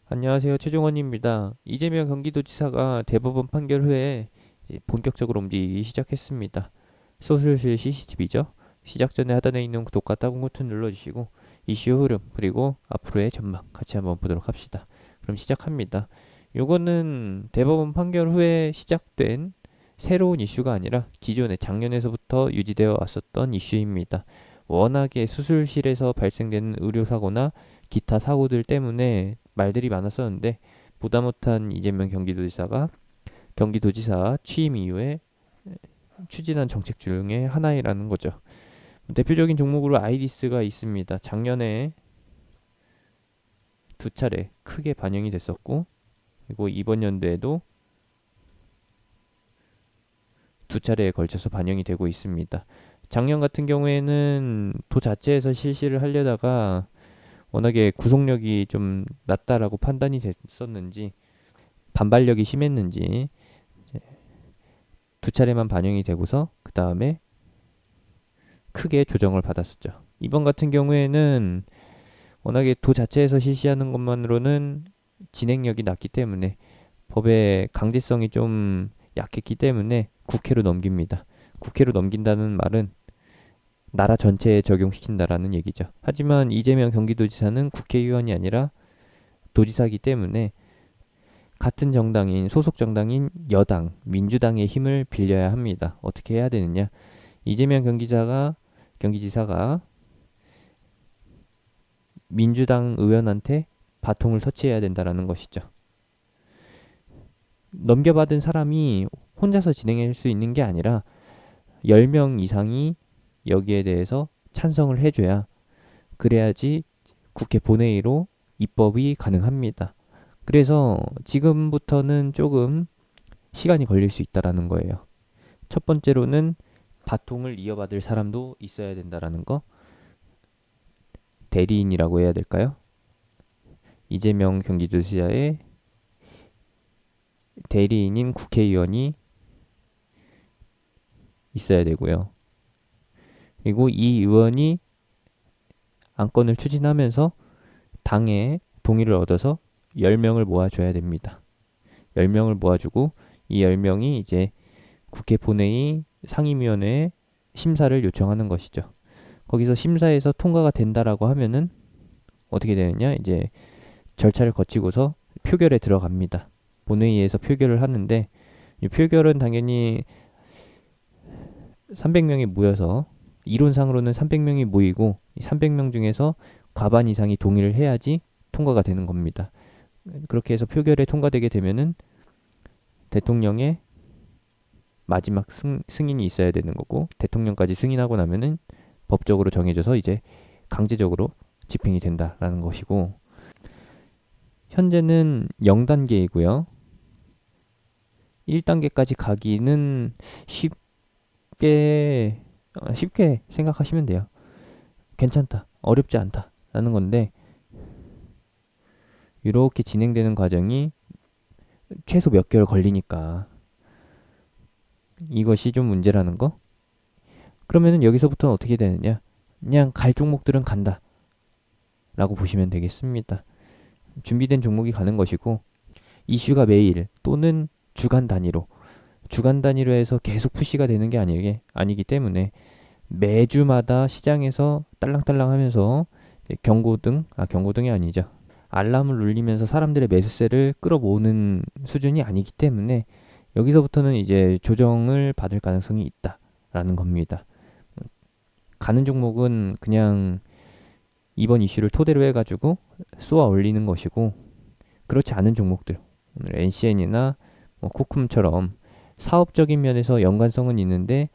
안녕하세요. 최종원입니다. 이재명 경기도지사가 대법원 판결 후에 이제 본격적으로 움직이기 시작했습니다. 소슬실 CCTV죠. 시작 전에 하단에 있는 구독과 따봉 버튼 눌러주시고 이슈 흐름 그리고 앞으로의 전망 같이 한번 보도록 합시다. 그럼 시작합니다. 요거는 대법원 판결 후에 시작된 새로운 이슈가 아니라 기존에 작년에서부터 유지되어 왔었던 이슈입니다. 워낙에 수술실에서 발생되는 의료사고나 기타 사고들 때문에 말들이 많았었는데 보다 못한 이재명 경기도지사 취임 이후에 추진한 정책 중에 하나이라는 거죠. 대표적인 종목으로 아이디스가 있습니다. 작년에 두 차례 크게 반영이 됐었고 그리고 이번 연도에도 두 차례에 걸쳐서 반영이 되고 있습니다. 작년 같은 경우에는 도 자체에서 실시를 하려다가 워낙에 구속력이 좀 낮다라고 판단이 됐었는지 반발력이 심했는지 두 차례만 반영이 되고서 그 다음에 크게 조정을 받았었죠. 이번 같은 경우에는 워낙에 도 자체에서 실시하는 것만으로는 진행력이 낮기 때문에 법의 강제성이 좀 약했기 때문에 국회로 넘깁니다. 국회로 넘긴다는 말은 나라 전체에 적용시킨다라는 얘기죠. 하지만 이재명 경기도지사는 국회의원이 아니라 도지사이기 때문에 같은 정당인 소속 정당인 여당 민주당의 힘을 빌려야 합니다. 어떻게 해야 되느냐? 이재명 경기지사가 민주당 의원한테 바통을 터치해야 된다라는 것이죠. 넘겨받은 사람이 혼자서 진행할 수 있는 게 아니라 10명 이상이 여기에 대해서 찬성을 해줘야 그래야지 국회 본회의로 입법이 가능합니다. 그래서 지금부터는 조금 시간이 걸릴 수 있다라는 거예요. 첫 번째로는 바통을 이어받을 사람도 있어야 된다라는 거. 대리인이라고 해야 될까요? 이재명 경기도지사의 대리인인 국회의원이 있어야 되고요. 그리고 이 의원이 안건을 추진하면서 당의 동의를 얻어서 10명을 모아줘야 됩니다. 10명을 모아주고 이 10명이 이제 국회 본회의 상임위원회에 심사를 요청하는 것이죠. 거기서 심사에서 통과가 된다라고 하면은 어떻게 되느냐? 이제 절차를 거치고서 표결에 들어갑니다. 본회의에서 표결을 하는데 이 표결은 당연히 300명이 모여서 이론상으로는 300명이 모이고 300명 중에서 과반 이상이 동의를 해야지 통과가 되는 겁니다. 그렇게 해서 표결에 통과되게 되면은 대통령의 마지막 승인이 있어야 되는 거고 대통령까지 승인하고 나면은 법적으로 정해져서 이제 강제적으로 집행이 된다라는 것이고 현재는 0단계이고요. 1단계까지 가기는 쉽게 생각하시면 돼요. 괜찮다. 어렵지 않다라는 건데 이렇게 진행되는 과정이 최소 몇 개월 걸리니까 이것이 좀 문제라는 거. 그러면은 여기서부터는 어떻게 되느냐? 그냥 갈 종목들은 간다. 라고 보시면 되겠습니다. 준비된 종목이 가는 것이고 이슈가 매일 또는 주간 단위로 해서 계속 푸시가 되는 게 아니기 때문에 매주마다 시장에서 딸랑딸랑 하면서 경고등이 아니죠. 알람을 울리면서 사람들의 매수세를 끌어모으는 수준이 아니기 때문에 여기서부터는 이제 조정을 받을 가능성이 있다라는 겁니다. 가는 종목은 그냥 이번 이슈를 토대로 해가지고 쏘아 올리는 것이고 그렇지 않은 종목들 오늘 NCN이나 코쿰처럼 사업적인 면에서 연관성은 있는데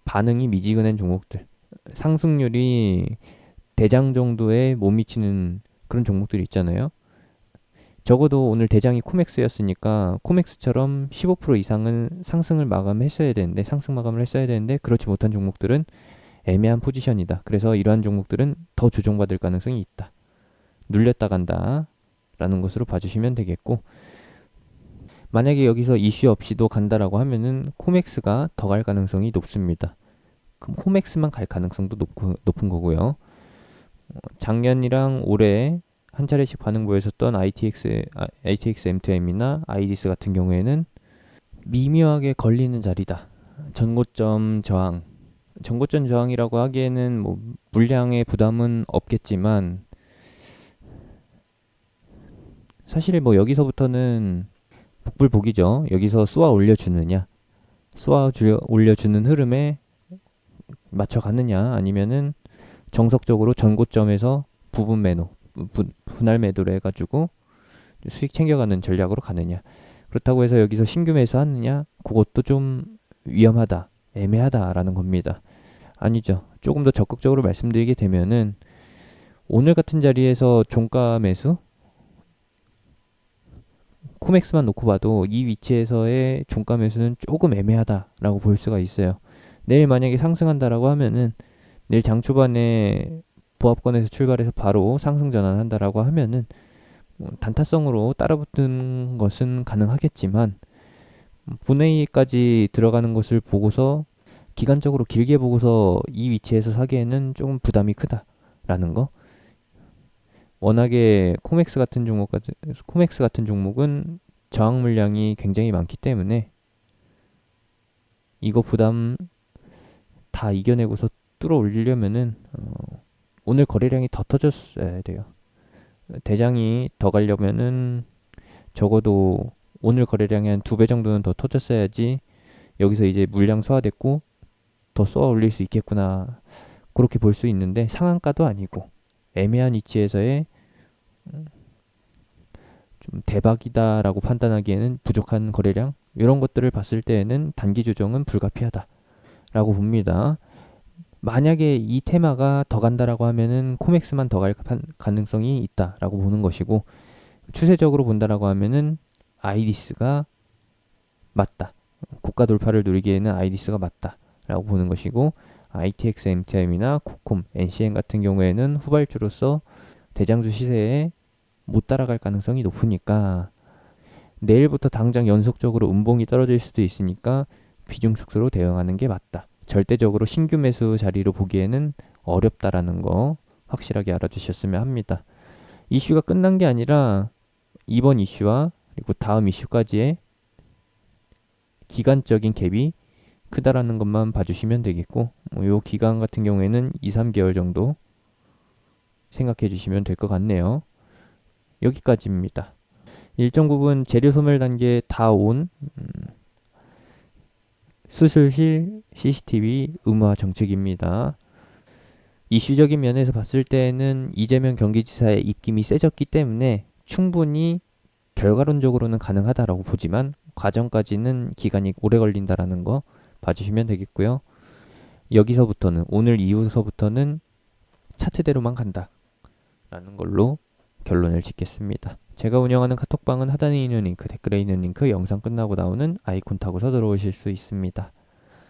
반응이 미지근한 종목들 상승률이 대장 정도에 못 미치는 그런 종목들이 있잖아요. 적어도 오늘 대장이 코맥스였으니까 코맥스처럼 15% 이상은 상승 마감을 했어야 되는데 그렇지 못한 종목들은 애매한 포지션이다. 그래서 이러한 종목들은 더 조정받을 가능성이 있다. 눌렸다 간다 라는 것으로 봐주시면 되겠고 만약에 여기서 이슈 없이도 간다라고 하면은 코맥스가 더 갈 가능성이 높습니다. 그럼 코맥스만 갈 가능성도 높은 거고요. 작년이랑 올해 한 차례씩 반응 보였었던 ITX M2M이나 아이디스 같은 경우에는 미묘하게 걸리는 자리다. 전고점 저항. 전고점 저항이라고 하기에는 뭐 물량의 부담은 없겠지만 사실 뭐 여기서부터는 복불복이죠. 여기서 쏘아 올려주느냐, 올려주는 흐름에 맞춰가느냐, 아니면은 정석적으로 전고점에서 부분 매도, 분할 매도를 해가지고 수익 챙겨가는 전략으로 가느냐. 그렇다고 해서 여기서 신규 매수하느냐, 그것도 좀 위험하다, 애매하다라는 겁니다. 아니죠. 조금 더 적극적으로 말씀드리게 되면은 오늘 같은 자리에서 종가 매수, 코맥스만 놓고 봐도 이 위치에서의 종가 매수는 조금 애매하다라고 볼 수가 있어요. 내일 만약에 상승한다라고 하면은 내일 장 초반에 보합권에서 출발해서 바로 상승 전환한다라고 하면은 단타성으로 따라붙는 것은 가능하겠지만 분해까지 들어가는 것을 보고서 기간적으로 길게 보고서 이 위치에서 사기에는 조금 부담이 크다라는 거. 워낙에 코맥스 같은 종목은 저항 물량이 굉장히 많기 때문에 이거 부담 다 이겨내고서 뚫어 올리려면은 오늘 거래량이 더 터졌어야 돼요. 대장이 더 가려면은 적어도 오늘 거래량이 한 2배 정도는 더 터졌어야지 여기서 이제 물량 소화됐고 더 쏘아 올릴 수 있겠구나, 그렇게 볼 수 있는데 상한가도 아니고 애매한 위치에서의 좀 대박이다라고 판단하기에는 부족한 거래량, 이런 것들을 봤을 때에는 단기 조정은 불가피하다라고 봅니다. 만약에 이 테마가 더 간다라고 하면은 코맥스만 더 갈 가능성이 있다라고 보는 것이고, 추세적으로 본다라고 하면은 아이디스가 맞다. 고가 돌파를 노리기에는 아이디스가 맞다라고 보는 것이고, ITX MTM이나 코콤, NCM 같은 경우에는 후발주로서 대장주 시세에 못 따라갈 가능성이 높으니까 내일부터 당장 연속적으로 음봉이 떨어질 수도 있으니까 비중 축소로 대응하는 게 맞다. 절대적으로 신규 매수 자리로 보기에는 어렵다라는 거 확실하게 알아주셨으면 합니다. 이슈가 끝난 게 아니라 이번 이슈와 그리고 다음 이슈까지의 기간적인 갭이 크다라는 것만 봐주시면 되겠고, 요 기간 같은 경우에는 2, 3개월 정도 생각해 주시면 될 것 같네요. 여기까지입니다. 일정 부분 재료 소멸 단계 다 온 수술실 CCTV 의무화 정책입니다. 이슈적인 면에서 봤을 때는 이재명 경기지사의 입김이 세졌기 때문에 충분히 결과론적으로는 가능하다라고 보지만 과정까지는 기간이 오래 걸린다라는 거 봐주시면 되겠고요. 여기서부터는, 오늘 이후서부터는 차트대로만 간다라는 걸로 결론을 짓겠습니다. 제가 운영하는 카톡방은 하단에 있는 링크, 댓글에 있는 링크, 영상 끝나고 나오는 아이콘 타고서 들어오실 수 있습니다.